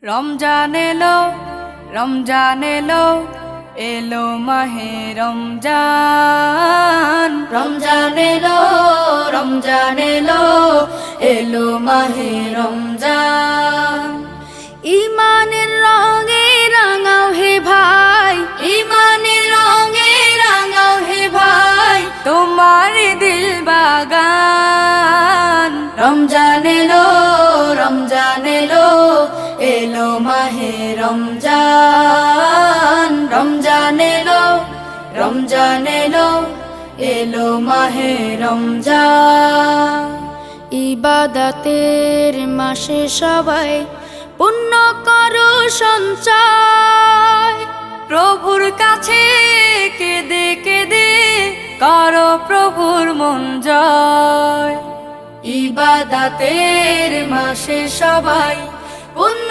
রমজান এলো, রমজান এলো, এলো মাহে রমজান। রমজান এলো, রমজান এলো, এলো মাহে রমজান। ইমানের রঙে রাঙাও হে ভাই, ইমানের রঙে রাঙাও হে ভাই, তোমার দিল বাগান। রমজান এলো, রমজান এলো, এলো মাহে রমজান। রমজান এলো, রমজান এলো, এলো মাহে রমজান। ইবাদতের মাসে সবাই পুণ্য করো সঞ্চয়, প্রভুর কাছে কেঁদে কেঁদে করো প্রভুর মন জয়। ইবাদতের মাসে সবাই পুণ্য